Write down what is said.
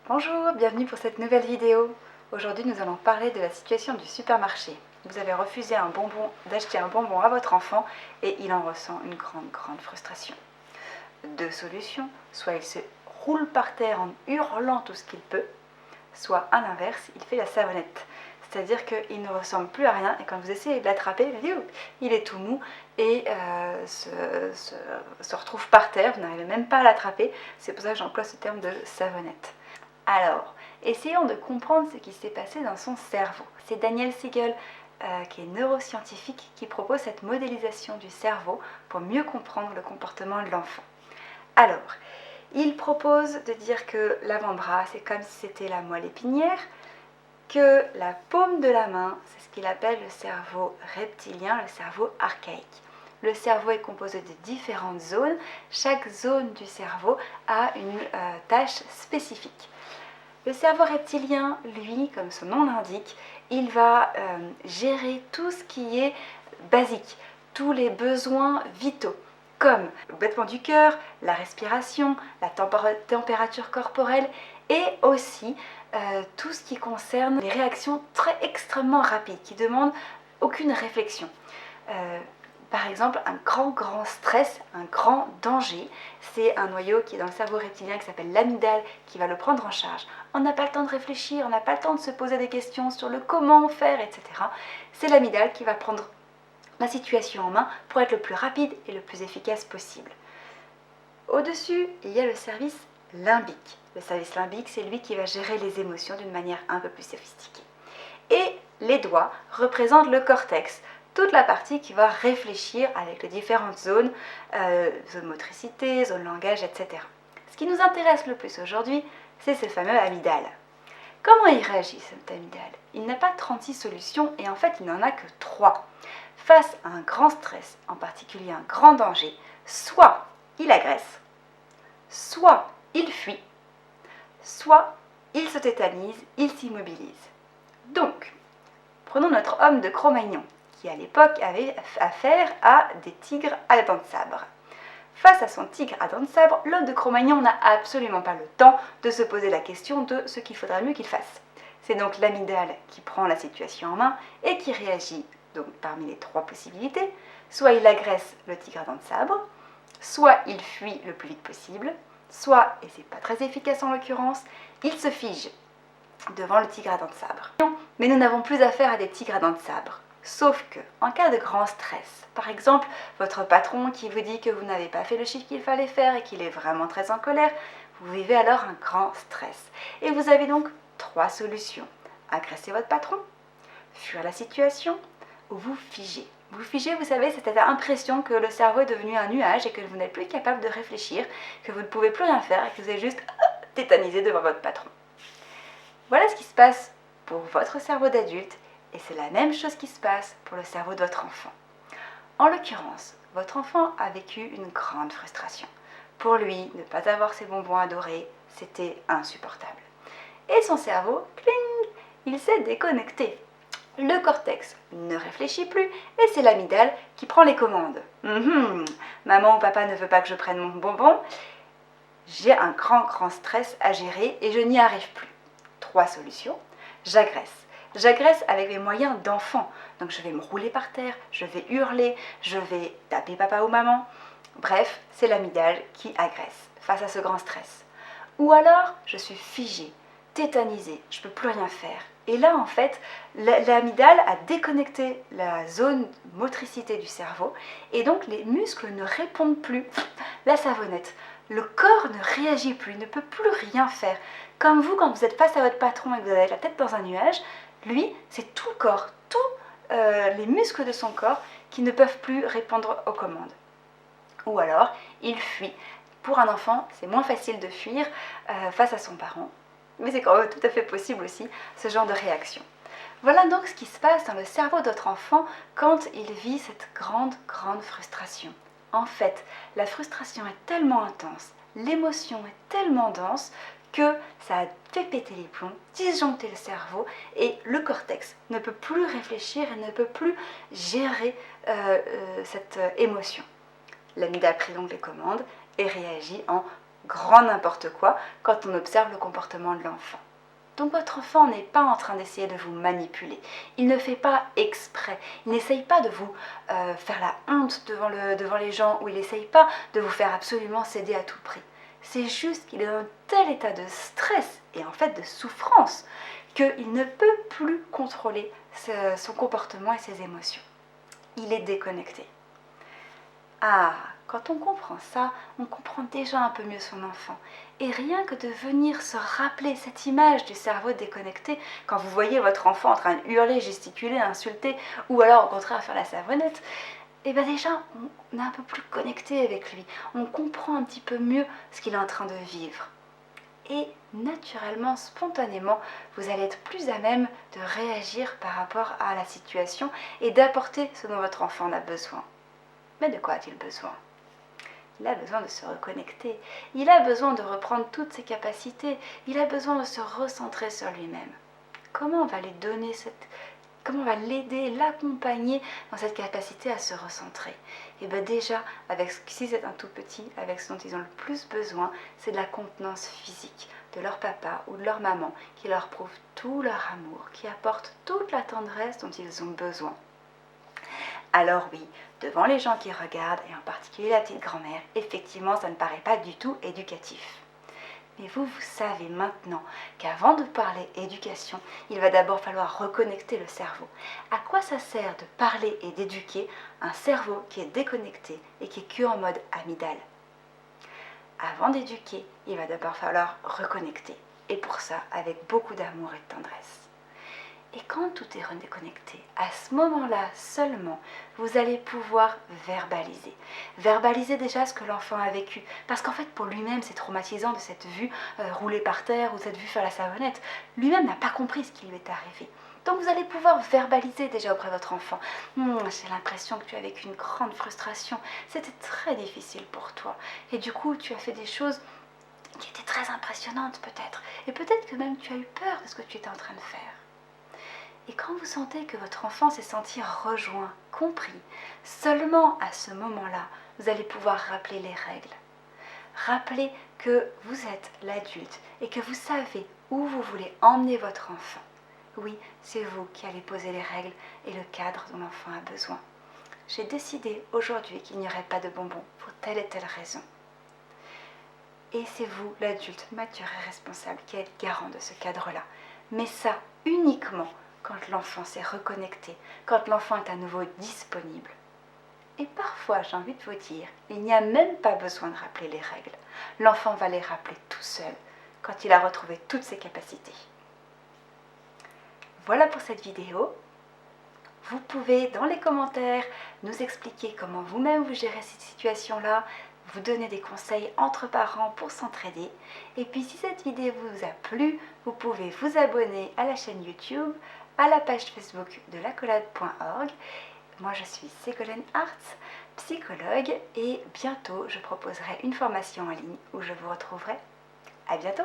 Bonjour, bienvenue pour cette nouvelle vidéo. Aujourd'hui nous allons parler de la situation du supermarché. Vous avez refusé d'acheter un bonbon à votre enfant et il en ressent une grande frustration. Deux solutions, soit il se roule par terre en hurlant tout ce qu'il peut, soit à l'inverse, il fait la savonnette. C'est-à-dire qu'il ne ressemble plus à rien et quand vous essayez de l'attraper, il est tout mou et se retrouve par terre, vous n'arrivez même pas à l'attraper. C'est pour ça que j'emploie ce terme de savonnette. Alors, essayons de comprendre ce qui s'est passé dans son cerveau. C'est Daniel Siegel, qui est neuroscientifique, qui propose cette modélisation du cerveau pour mieux comprendre le comportement de l'enfant. Alors, il propose de dire que l'avant-bras, c'est comme si c'était la moelle épinière, que la paume de la main, c'est ce qu'il appelle le cerveau reptilien, le cerveau archaïque. Le cerveau est composé de différentes zones. Chaque zone du cerveau a une tâche spécifique. Le cerveau reptilien, lui, comme son nom l'indique, il va gérer tout ce qui est basique, tous les besoins vitaux, comme le battement du cœur, la respiration, la température corporelle et aussi tout ce qui concerne les réactions extrêmement rapides qui demandent aucune réflexion. Par exemple, un grand stress, un grand danger, c'est un noyau qui est dans le cerveau reptilien qui s'appelle l'amygdale qui va le prendre en charge. On n'a pas le temps de réfléchir, on n'a pas le temps de se poser des questions sur le comment faire, etc. C'est l'amygdale qui va prendre la situation en main pour être le plus rapide et le plus efficace possible. Au-dessus, il y a le service limbique. Le service limbique, c'est lui qui va gérer les émotions d'une manière un peu plus sophistiquée. Et les doigts représentent le cortex, toute la partie qui va réfléchir avec les différentes zones, zone motricité, zone langage, etc. Ce qui nous intéresse le plus aujourd'hui, c'est ce fameux amygdale. Comment il réagit cet amygdale? Il n'a pas 36 solutions et en fait il n'en a que 3. Face à un grand stress, en particulier un grand danger, soit il agresse, soit il fuit, soit il se tétanise, il s'immobilise. Donc, prenons notre homme de Cro-Magnon, qui à l'époque avait affaire à des tigres à dents de sabre. Face à son tigre à dents de sabre, l'homme de Cro-Magnon n'a absolument pas le temps de se poser la question de ce qu'il faudrait mieux qu'il fasse. C'est donc l'amygdale qui prend la situation en main et qui réagit donc parmi les 3 possibilités. Soit il agresse le tigre à dents de sabre, soit il fuit le plus vite possible, soit, et c'est pas très efficace en l'occurrence, il se fige devant le tigre à dents de sabre. Mais nous n'avons plus affaire à des tigres à dents de sabre. Sauf que, en cas de grand stress, par exemple, votre patron qui vous dit que vous n'avez pas fait le chiffre qu'il fallait faire et qu'il est vraiment très en colère, vous vivez alors un grand stress. Et vous avez donc 3 solutions. Agresser votre patron, fuir la situation ou vous figer. Vous figez, vous savez, c'est cette impression que le cerveau est devenu un nuage et que vous n'êtes plus capable de réfléchir, que vous ne pouvez plus rien faire et que vous êtes juste tétanisé devant votre patron. Voilà ce qui se passe pour votre cerveau d'adulte et c'est la même chose qui se passe pour le cerveau de votre enfant. En l'occurrence, votre enfant a vécu une grande frustration. Pour lui, ne pas avoir ses bonbons adorés, c'était insupportable. Et son cerveau, cling, il s'est déconnecté. Le cortex ne réfléchit plus et c'est l'amygdale qui prend les commandes. Maman ou papa ne veut pas que je prenne mon bonbon. J'ai un grand stress à gérer et je n'y arrive plus. 3 solutions. J'agresse. J'agresse avec mes moyens d'enfant. Donc je vais me rouler par terre, je vais hurler, je vais taper papa ou maman. Bref, c'est l'amygdale qui agresse face à ce grand stress. Ou alors, je suis figée, tétanisée, je ne peux plus rien faire. Et là, en fait, l'amygdale a déconnecté la zone motricité du cerveau et donc les muscles ne répondent plus. La savonnette. Le corps ne réagit plus, ne peut plus rien faire. Comme vous, quand vous êtes face à votre patron et que vous avez la tête dans un nuage, lui, c'est tout le corps, tous les muscles de son corps qui ne peuvent plus répondre aux commandes. Ou alors, il fuit. Pour un enfant, c'est moins facile de fuir face à son parent, mais c'est quand même tout à fait possible aussi, ce genre de réaction. Voilà donc ce qui se passe dans le cerveau de votre enfant quand il vit cette grande frustration. En fait, la frustration est tellement intense, l'émotion est tellement dense que ça a fait péter les plombs, disjoncter le cerveau et le cortex ne peut plus réfléchir et ne peut plus gérer cette émotion. L'amygdale prit donc les commandes et réagit en grand n'importe quoi quand on observe le comportement de l'enfant. Donc votre enfant n'est pas en train d'essayer de vous manipuler. Il ne fait pas exprès. Il n'essaye pas de vous faire la honte devant les gens, ou il n'essaye pas de vous faire absolument céder à tout prix. C'est juste qu'il est dans un tel état de stress et en fait de souffrance qu'il ne peut plus contrôler son comportement et ses émotions. Il est déconnecté. Ah, quand on comprend ça, on comprend déjà un peu mieux son enfant. Et rien que de venir se rappeler cette image du cerveau déconnecté, quand vous voyez votre enfant en train de hurler, gesticuler, insulter, ou alors au contraire faire la savonnette, et bien déjà, on est un peu plus connecté avec lui. On comprend un petit peu mieux ce qu'il est en train de vivre. Et naturellement, spontanément, vous allez être plus à même de réagir par rapport à la situation et d'apporter ce dont votre enfant a besoin. Mais de quoi a-t-il besoin ? Il a besoin de se reconnecter, il a besoin de reprendre toutes ses capacités, il a besoin de se recentrer sur lui-même. Comment on va lui donner comment on va l'aider, l'accompagner dans cette capacité à se recentrer ? Et bien déjà, si c'est un tout petit, avec ce dont ils ont le plus besoin, c'est de la contenance physique de leur papa ou de leur maman qui leur prouve tout leur amour, qui apporte toute la tendresse dont ils ont besoin. Alors oui, devant les gens qui regardent, et en particulier la petite grand-mère, effectivement, ça ne paraît pas du tout éducatif. Mais vous savez maintenant qu'avant de parler éducation, il va d'abord falloir reconnecter le cerveau. À quoi ça sert de parler et d'éduquer un cerveau qui est déconnecté et qui est que en mode amygdale ? Avant d'éduquer, il va d'abord falloir reconnecter. Et pour ça, avec beaucoup d'amour et de tendresse. Et quand tout est redéconnecté, à ce moment-là seulement, vous allez pouvoir verbaliser. Verbaliser déjà ce que l'enfant a vécu. Parce qu'en fait, pour lui-même, c'est traumatisant de cette vue rouler par terre ou cette vue faire la savonnette. Lui-même n'a pas compris ce qui lui est arrivé. Donc vous allez pouvoir verbaliser déjà auprès de votre enfant. J'ai l'impression que tu as vécu une grande frustration. C'était très difficile pour toi. Et du coup, tu as fait des choses qui étaient très impressionnantes peut-être. Et peut-être que même tu as eu peur de ce que tu étais en train de faire. Et quand vous sentez que votre enfant s'est senti rejoint, compris, seulement à ce moment-là, vous allez pouvoir rappeler les règles. Rappeler que vous êtes l'adulte et que vous savez où vous voulez emmener votre enfant. Oui, c'est vous qui allez poser les règles et le cadre dont l'enfant a besoin. J'ai décidé aujourd'hui qu'il n'y aurait pas de bonbons pour telle et telle raison. Et c'est vous, l'adulte mature et responsable, qui êtes garant de ce cadre-là. Mais ça uniquement quand l'enfant s'est reconnecté, quand l'enfant est à nouveau disponible. Et parfois, j'ai envie de vous dire, il n'y a même pas besoin de rappeler les règles. L'enfant va les rappeler tout seul, quand il a retrouvé toutes ses capacités. Voilà pour cette vidéo. Vous pouvez, dans les commentaires, nous expliquer comment vous-même vous gérez cette situation-là, vous donner des conseils entre parents pour s'entraider. Et puis, si cette vidéo vous a plu, vous pouvez vous abonner à la chaîne YouTube, à la page Facebook de lacolade.org. Moi, je suis Ségolène Hartz, psychologue, et bientôt, je proposerai une formation en ligne où je vous retrouverai. À bientôt!